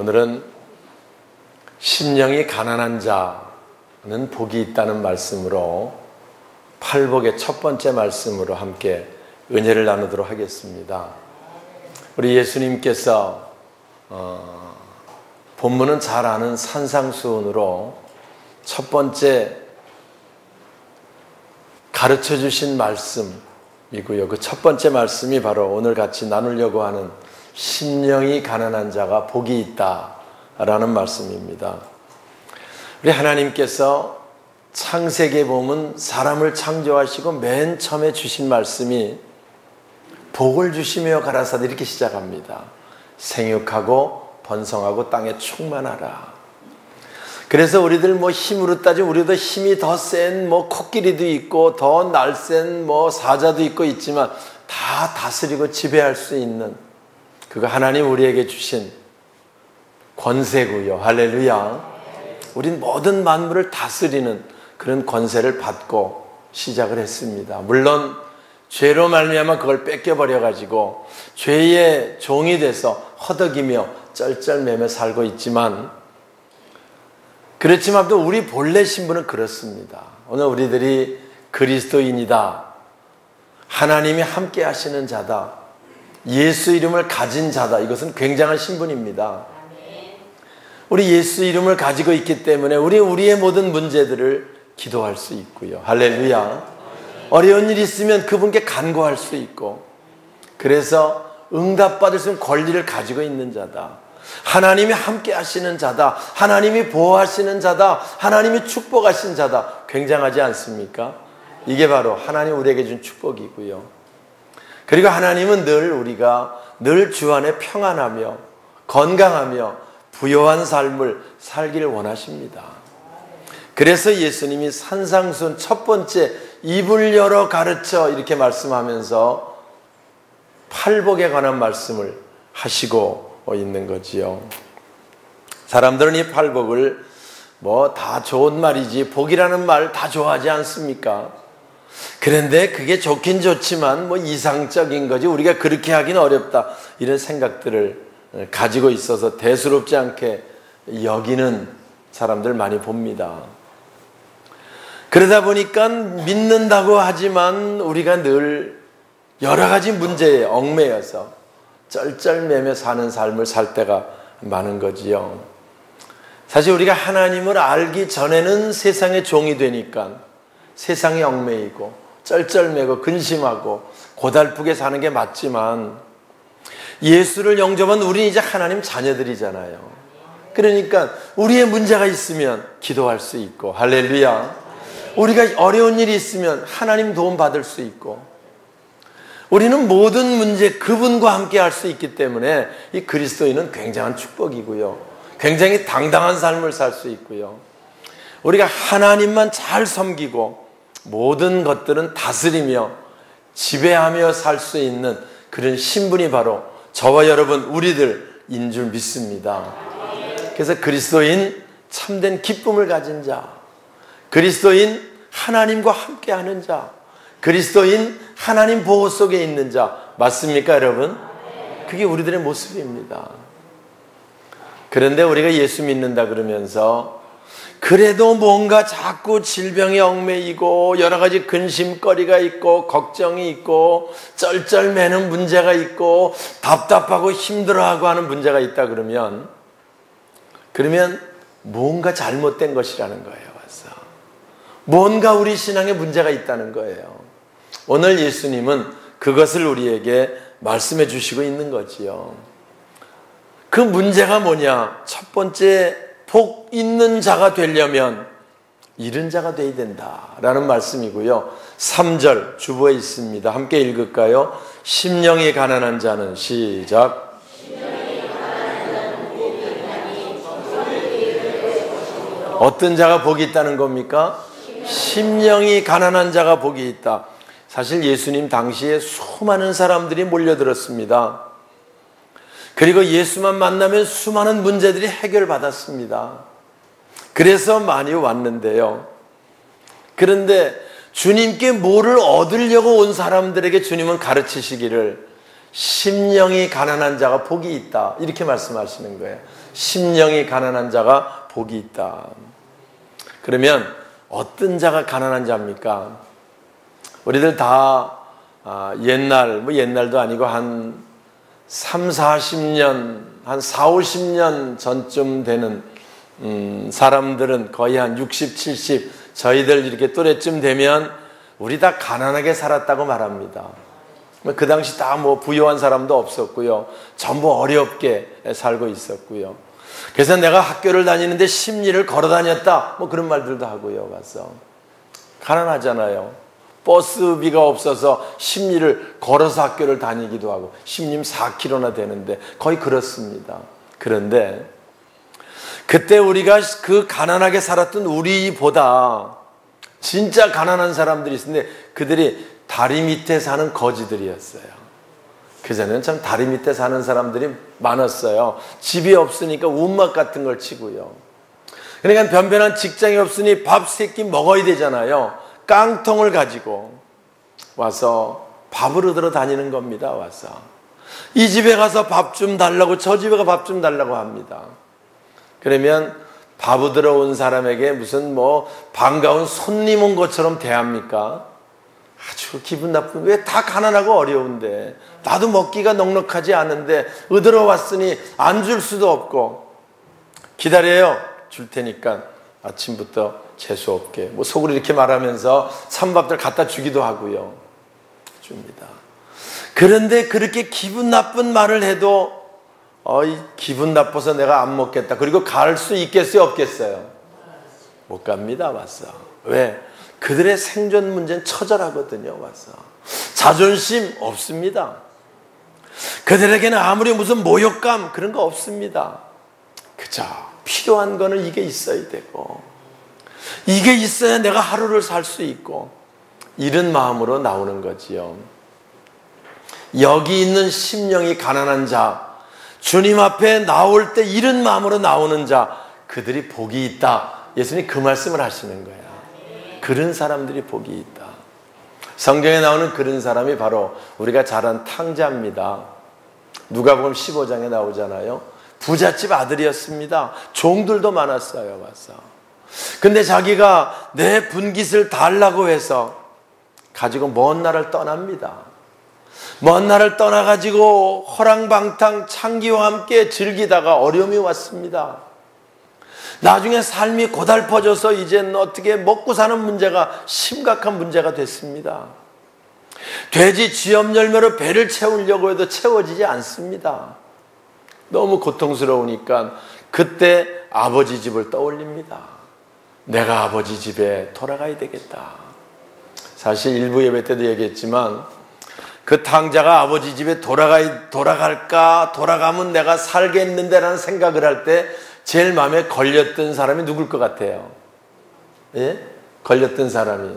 오늘은 심령이 가난한 자는 복이 있다는 말씀으로 팔복의 첫 번째 말씀으로 함께 은혜를 나누도록 하겠습니다. 우리 예수님께서 본문은 잘 아는 산상수훈으로 첫 번째 가르쳐 주신 말씀이고요. 그 첫 번째 말씀이 바로 오늘 같이 나누려고 하는 심령이 가난한 자가 복이 있다라는 말씀입니다. 우리 하나님께서 창세기에 보면 사람을 창조하시고 맨 처음에 주신 말씀이 복을 주시며 가라사대 이렇게 시작합니다. 생육하고 번성하고 땅에 충만하라. 그래서 우리들 힘으로 따지면 우리도 힘이 더 센 코끼리도 있고 더 날쌘 사자도 있고 있지만 다 다스리고 지배할 수 있는 그거 하나님 우리에게 주신 권세고요. 할렐루야. 우린 모든 만물을 다스리는 그런 권세를 받고 시작을 했습니다. 물론 죄로 말미암아 그걸 뺏겨버려 가지고 죄의 종이 돼서 허덕이며 쩔쩔매며 살고 있지만, 그렇지만 또 우리 본래 신분은 그렇습니다. 오늘 우리들이 그리스도인이다, 하나님이 함께 하시는 자다, 예수 이름을 가진 자다, 이것은 굉장한 신분입니다. 우리 예수 이름을 가지고 있기 때문에 우리의 모든 문제들을 기도할 수 있고요. 할렐루야. 어려운 일이 있으면 그분께 간구할 수 있고, 그래서 응답받을 수 있는 권리를 가지고 있는 자다, 하나님이 함께 하시는 자다, 하나님이 보호하시는 자다, 하나님이 축복하신 자다. 굉장하지 않습니까? 이게 바로 하나님 우리에게 준 축복이고요. 그리고 하나님은 우리가 늘 주 안에 평안하며 건강하며 부요한 삶을 살기를 원하십니다. 그래서 예수님이 산상수훈 첫 번째 입을 열어 가르쳐 이렇게 말씀하면서 팔복에 관한 말씀을 하시고 있는 거지요. 사람들은 이 팔복을 다 좋은 말이지, 복이라는 말 다 좋아하지 않습니까? 그런데 그게 좋긴 좋지만 이상적인 거지, 우리가 그렇게 하기는 어렵다, 이런 생각들을 가지고 있어서 대수롭지 않게 여기는 사람들 많이 봅니다. 그러다 보니까 믿는다고 하지만 우리가 늘 여러 가지 문제에 얽매여서 쩔쩔매며 사는 삶을 살 때가 많은 거지요. 사실 우리가 하나님을 알기 전에는 세상의 종이 되니까 세상에 얽매이고 쩔쩔매고 근심하고 고달프게 사는 게 맞지만, 예수를 영접한 우리는 이제 하나님 자녀들이잖아요. 그러니까 우리의 문제가 있으면 기도할 수 있고, 할렐루야. 우리가 어려운 일이 있으면 하나님 도움 받을 수 있고, 우리는 모든 문제 그분과 함께 할 수 있기 때문에 이 그리스도인은 굉장한 축복이고요, 굉장히 당당한 삶을 살 수 있고요, 우리가 하나님만 잘 섬기고 모든 것들은 다스리며 지배하며 살 수 있는 그런 신분이 바로 저와 여러분 우리들인 줄 믿습니다. 그래서 그리스도인 참된 기쁨을 가진 자, 그리스도인 하나님과 함께하는 자, 그리스도인 하나님 보호 속에 있는 자, 맞습니까 여러분? 그게 우리들의 모습입니다. 그런데 우리가 예수 믿는다 그러면서 그래도 뭔가 자꾸 질병에 얽매이고 여러 가지 근심거리가 있고 걱정이 있고 쩔쩔매는 문제가 있고 답답하고 힘들어하고 하는 문제가 있다 그러면 뭔가 잘못된 것이라는 거예요. 와서 뭔가 우리 신앙에 문제가 있다는 거예요. 오늘 예수님은 그것을 우리에게 말씀해 주시고 있는 거지요. 그 문제가 뭐냐? 첫 번째, 복 있는 자가 되려면 잃은 자가 되어야 된다라는 말씀이고요. 3절 주보에 있습니다. 함께 읽을까요? 심령이 가난한 자는, 시작. 어떤 자가 복이 있다는 겁니까? 심령이 가난한 자가 복이 있다. 사실 예수님 당시에 수많은 사람들이 몰려들었습니다. 그리고 예수만 만나면 수많은 문제들이 해결받았습니다. 그래서 많이 왔는데요. 그런데 주님께 뭐를 얻으려고 온 사람들에게 주님은 가르치시기를 심령이 가난한 자가 복이 있다, 이렇게 말씀하시는 거예요. 심령이 가난한 자가 복이 있다. 그러면 어떤 자가 가난한 자입니까? 우리들 다 옛날도 아니고 한 3, 40년, 한 4, 50년 전쯤 되는 사람들은 거의 한 60, 70, 저희들 이렇게 또래쯤 되면 우리 다 가난하게 살았다고 말합니다. 그 당시 다 부유한 사람도 없었고요. 전부 어렵게 살고 있었고요. 그래서 내가 학교를 다니는데 심리를 걸어 다녔다. 그런 말들도 하고요. 가서 가난하잖아요. 버스비가 없어서 심리를 걸어서 학교를 다니기도 하고 심리면 4km나 되는데 거의 그렇습니다. 그런데 그때 우리가 그 가난하게 살았던 우리보다 진짜 가난한 사람들이 있었는데 그들이 다리 밑에 사는 거지들이었어요. 그전에는 참 다리 밑에 사는 사람들이 많았어요. 집이 없으니까 움막 같은 걸 치고요. 그러니까 변변한 직장이 없으니 밥 3끼 먹어야 되잖아요. 깡통을 가지고 와서 밥을 얻으러 다니는 겁니다. 와서 이 집에 가서 밥 좀 달라고 저 집에 가서 밥 좀 달라고 합니다. 그러면 밥 얻으러 온 사람에게 무슨 반가운 손님 온 것처럼 대합니까? 아주 기분 나쁜, 왜 다 가난하고 어려운데 나도 먹기가 넉넉하지 않은데 얻으러 왔으니 안 줄 수도 없고 기다려요. 줄 테니까 아침부터 재수 없게 속으로 이렇게 말하면서 찬밥들 갖다 주기도 하고요. 줍니다. 그런데 그렇게 기분 나쁜 말을 해도 기분 나빠서 내가 안 먹겠다. 그리고 갈 수 있겠어요? 없겠어요? 못 갑니다. 와서. 왜? 그들의 생존 문제는 처절하거든요. 와서. 자존심 없습니다. 그들에게는 아무리 무슨 모욕감 그런 거 없습니다. 그저 필요한 거는 이게 있어야 되고 이게 있어야 내가 하루를 살 수 있고 이런 마음으로 나오는 거지요. 여기 있는 심령이 가난한 자, 주님 앞에 나올 때 이런 마음으로 나오는 자, 그들이 복이 있다. 예수님이 그 말씀을 하시는 거야. 그런 사람들이 복이 있다. 성경에 나오는 그런 사람이 바로 우리가 잘 아는 탕자입니다. 누가복음 15장에 나오잖아요. 부잣집 아들이었습니다. 종들도 많았어요. 와서. 근데 자기가 내 분깃을 달라고 해서 가지고 먼 나라를 떠납니다. 먼 나라를 떠나가지고 허랑방탕 창기와 함께 즐기다가 어려움이 왔습니다. 나중에 삶이 고달퍼져서 이제는 어떻게 먹고 사는 문제가 심각한 문제가 됐습니다. 돼지 쥐염 열매로 배를 채우려고 해도 채워지지 않습니다. 너무 고통스러우니까 그때 아버지 집을 떠올립니다. 내가 아버지 집에 돌아가야 되겠다. 사실 일부 예배 때도 얘기했지만 그 탕자가 아버지 집에 돌아갈까, 돌아가면 내가 살겠는데 라는 생각을 할 때 제일 마음에 걸렸던 사람이 누굴 것 같아요? 예? 걸렸던 사람이.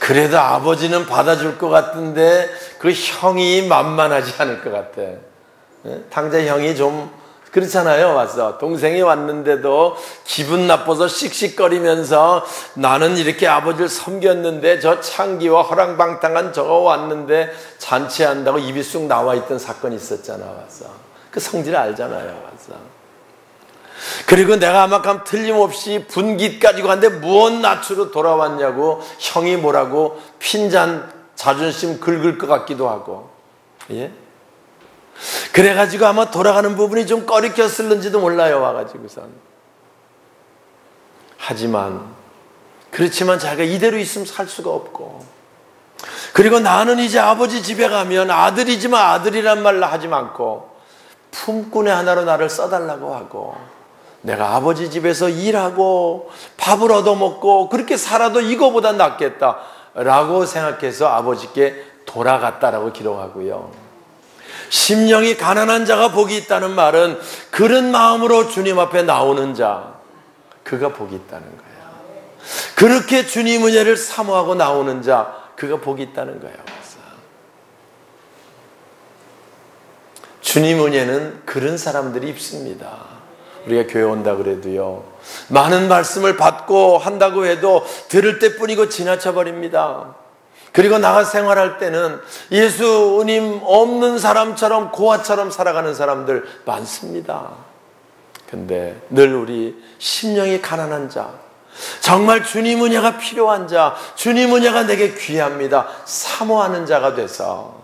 그래도 아버지는 받아줄 것 같은데 그 형이 만만하지 않을 것 같아. 예? 탕자 형이 좀 그렇잖아요. 와서 동생이 왔는데도 기분 나빠서 씩씩거리면서 나는 이렇게 아버지를 섬겼는데 저 창기와 허랑방탕한 저거 왔는데 잔치한다고 입이 쑥 나와 있던 사건이 있었잖아. 와서 그 성질을 알잖아요. 와서 그리고 내가 아마 틀림없이 분깃 가지고 갔는데 무언 낯으로 돌아왔냐고 형이 뭐라고 핀잔 자존심 긁을 것 같기도 하고. 예? 그래가지고 아마 돌아가는 부분이 좀 꺼리꼈을는지도 몰라요. 와가지고선. 하지만 그렇지만 자기가 이대로 있으면 살 수가 없고, 그리고 나는 이제 아버지 집에 가면 아들이지만 아들이란 말로 하지 않고 품꾼의 하나로 나를 써달라고 하고 내가 아버지 집에서 일하고 밥을 얻어먹고 그렇게 살아도 이거보다 낫겠다 라고 생각해서 아버지께 돌아갔다라고 기록하고요. 심령이 가난한 자가 복이 있다는 말은 그런 마음으로 주님 앞에 나오는 자, 그가 복이 있다는 거예요. 그렇게 주님 은혜를 사모하고 나오는 자, 그가 복이 있다는 거예요. 주님 은혜는 그런 사람들이 입습니다. 우리가 교회 온다 그래도요, 많은 말씀을 받고 한다고 해도 들을 때뿐이고 지나쳐 버립니다. 그리고 나가 생활할 때는 예수님 없는 사람처럼 고아처럼 살아가는 사람들 많습니다. 근데 늘 우리 심령이 가난한 자, 정말 주님 은혜가 필요한 자, 주님 은혜가 내게 귀합니다 사모하는 자가 돼서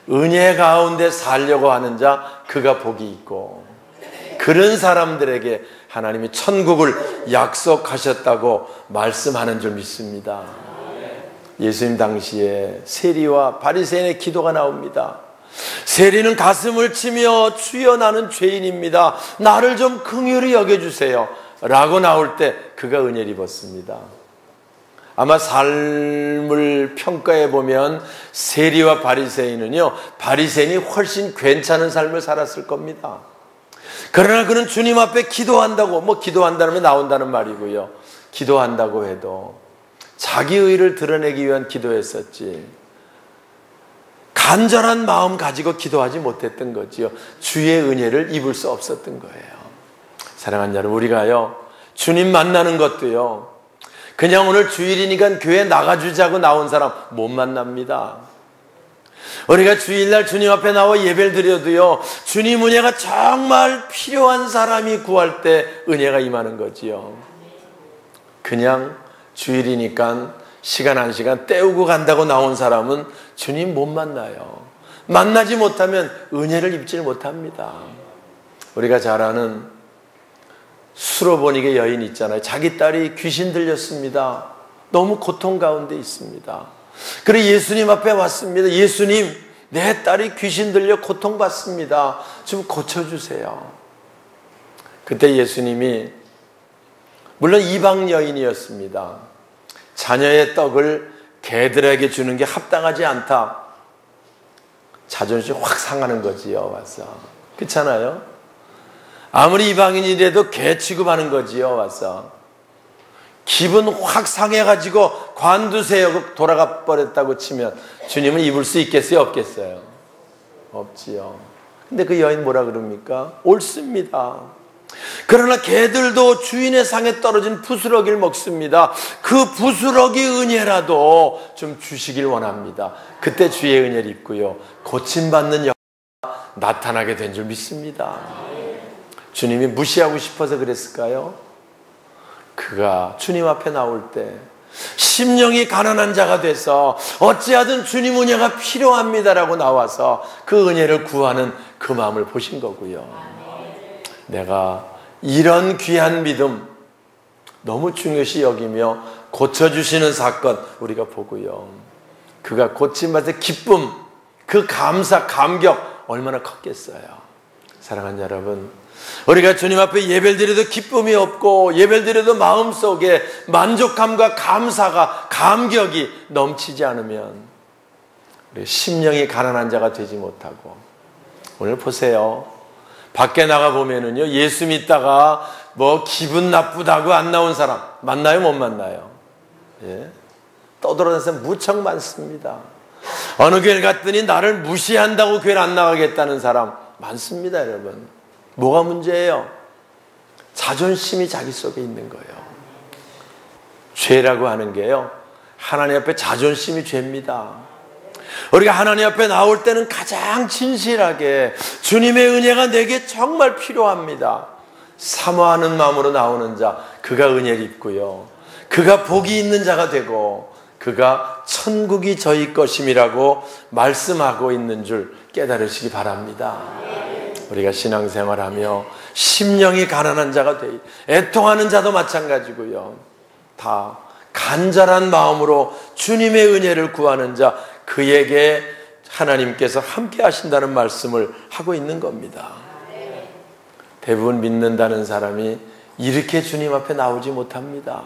은혜 가운데 살려고 하는 자, 그가 복이 있고, 그런 사람들에게 하나님이 천국을 약속하셨다고 말씀하는 줄 믿습니다. 예수님 당시에 세리와 바리새인의 기도가 나옵니다. 세리는 가슴을 치며 주여 나는 죄인입니다, 나를 좀 긍휼히 여겨주세요 라고 나올 때 그가 은혜를 입었습니다. 아마 삶을 평가해 보면 세리와 바리새인은요, 바리새인이 훨씬 괜찮은 삶을 살았을 겁니다. 그러나 그는 주님 앞에 기도한다고, 기도한다는 게 나온다는 말이고요, 기도한다고 해도 자기 의를 드러내기 위한 기도였었지 간절한 마음 가지고 기도하지 못했던 거지요. 주의 은혜를 입을 수 없었던 거예요. 사랑하는 여러분, 우리가요 주님 만나는 것도요 그냥 오늘 주일이니까 교회 나가주자고 나온 사람 못 만납니다. 우리가 주일날 주님 앞에 나와 예배를 드려도요, 주님 은혜가 정말 필요한 사람이 구할 때 은혜가 임하는 거지요. 그냥 주일이니까 시간 한 시간 때우고 간다고 나온 사람은 주님 못 만나요. 만나지 못하면 은혜를 입질 못합니다. 우리가 잘 아는 수로보니게 여인 있잖아요. 자기 딸이 귀신 들렸습니다. 너무 고통 가운데 있습니다. 그래 예수님 앞에 왔습니다. 예수님, 내 딸이 귀신 들려 고통받습니다. 좀 고쳐주세요. 그때 예수님이, 물론 이방 여인이었습니다. 자녀의 떡을 개들에게 주는 게 합당하지 않다. 자존심이 확 상하는 거지요. 와서 그렇잖아요. 아무리 이방인이라도 개 취급하는 거지요. 와서 기분 확 상해가지고 관두세요 돌아가 버렸다고 치면 주님은 입을 수 있겠어요, 없겠어요? 없지요. 근데 그 여인 뭐라 그럽니까? 옳습니다. 그러나 개들도 주인의 상에 떨어진 부스러기를 먹습니다. 그 부스러기 은혜라도 좀 주시길 원합니다. 그때 주의 은혜를 입고요, 고침받는 역사가 나타나게 된 줄 믿습니다. 주님이 무시하고 싶어서 그랬을까요? 그가 주님 앞에 나올 때 심령이 가난한 자가 돼서 어찌하든 주님 은혜가 필요합니다라고 나와서 그 은혜를 구하는 그 마음을 보신 거고요. 내가 이런 귀한 믿음 너무 중요시 여기며 고쳐주시는 사건 우리가 보고요, 그가 고침받을 기쁨, 그 감사, 감격 얼마나 컸겠어요. 사랑하는 여러분, 우리가 주님 앞에 예배를 드려도 기쁨이 없고 예배를 드려도 마음속에 만족감과 감사가, 감격이 넘치지 않으면 우리 심령이 가난한 자가 되지 못하고, 오늘 보세요. 밖에 나가보면은요, 예수 믿다가 기분 나쁘다고 안 나온 사람 만나요, 못 만나요? 예? 떠돌아다니는 사람 무척 많습니다. 어느 교회 갔더니 나를 무시한다고 교회를 안 나가겠다는 사람 많습니다, 여러분. 뭐가 문제예요? 자존심이 자기 속에 있는 거예요. 죄라고 하는 게요, 하나님 앞에 자존심이 죄입니다. 우리가 하나님 앞에 나올 때는 가장 진실하게 주님의 은혜가 내게 정말 필요합니다, 사모하는 마음으로 나오는 자, 그가 은혜를 입고요, 그가 복이 있는 자가 되고 그가 천국이 저희 것임이라고 말씀하고 있는 줄 깨달으시기 바랍니다. 우리가 신앙생활하며 심령이 가난한 자가 되어, 애통하는 자도 마찬가지고요, 다 간절한 마음으로 주님의 은혜를 구하는 자, 그에게 하나님께서 함께 하신다는 말씀을 하고 있는 겁니다. 대부분 믿는다는 사람이 이렇게 주님 앞에 나오지 못합니다.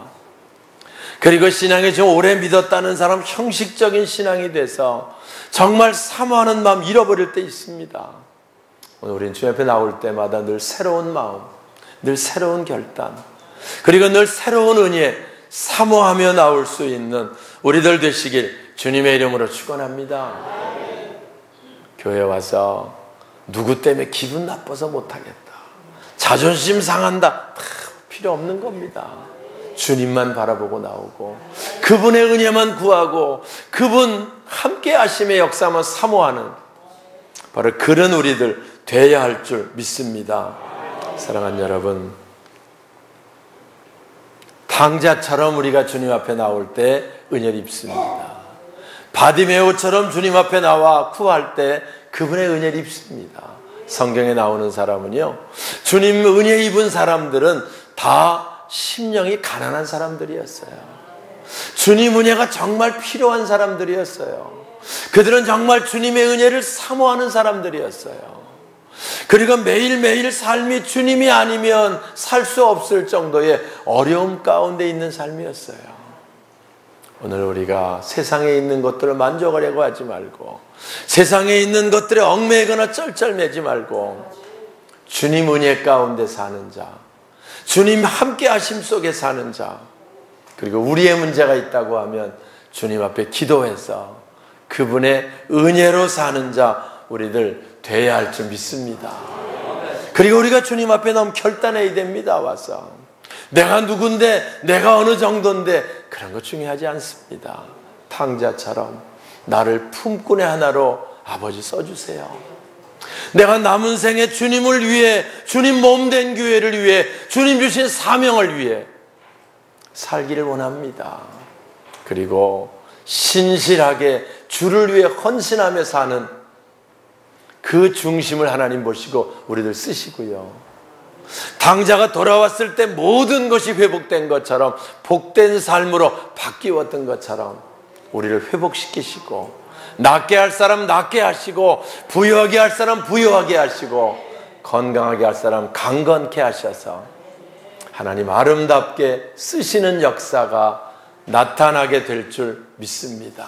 그리고 신앙에 좀 오래 믿었다는 사람 형식적인 신앙이 돼서 정말 사모하는 마음 잃어버릴 때 있습니다. 오늘 우리는 주님 앞에 나올 때마다 늘 새로운 마음, 늘 새로운 결단, 그리고 늘 새로운 은혜, 사모하며 나올 수 있는 우리들 되시길 주님의 이름으로 축원합니다. 교회 와서 누구 때문에 기분 나빠서 못하겠다, 자존심 상한다, 필요 없는 겁니다. 주님만 바라보고 나오고 그분의 은혜만 구하고 그분 함께 하심의 역사만 사모하는 바로 그런 우리들 되어야 할 줄 믿습니다. 사랑하는 여러분, 탕자처럼 우리가 주님 앞에 나올 때 은혜를 입습니다. 바디메오처럼 주님 앞에 나와 구할 때 그분의 은혜를 입습니다. 성경에 나오는 사람은요, 주님 은혜 입은 사람들은 다 심령이 가난한 사람들이었어요. 주님 은혜가 정말 필요한 사람들이었어요. 그들은 정말 주님의 은혜를 사모하는 사람들이었어요. 그리고 매일매일 삶이 주님이 아니면 살 수 없을 정도의 어려움 가운데 있는 삶이었어요. 오늘 우리가 세상에 있는 것들을 만족하려고 하지 말고, 세상에 있는 것들에 얽매거나 쩔쩔매지 말고, 주님 은혜 가운데 사는 자, 주님 함께 하심 속에 사는 자, 그리고 우리의 문제가 있다고 하면 주님 앞에 기도해서 그분의 은혜로 사는 자 우리들 돼야 할 줄 믿습니다. 그리고 우리가 주님 앞에 너무 결단해야 됩니다. 와서 내가 누군데, 내가 어느 정도인데, 그런 거 중요하지 않습니다. 탕자처럼 나를 품꾼의 하나로 아버지 써주세요. 내가 남은 생에 주님을 위해, 주님 몸된 교회를 위해, 주님 주신 사명을 위해 살기를 원합니다. 그리고 신실하게 주를 위해 헌신하며 사는 그 중심을 하나님 보시고 우리들 쓰시고요. 당자가 돌아왔을 때 모든 것이 회복된 것처럼, 복된 삶으로 바뀌었던 것처럼 우리를 회복시키시고, 낫게 할 사람 낫게 하시고, 부유하게 할 사람 부유하게 하시고, 건강하게 할 사람 강건케 하셔서 하나님 아름답게 쓰시는 역사가 나타나게 될 줄 믿습니다.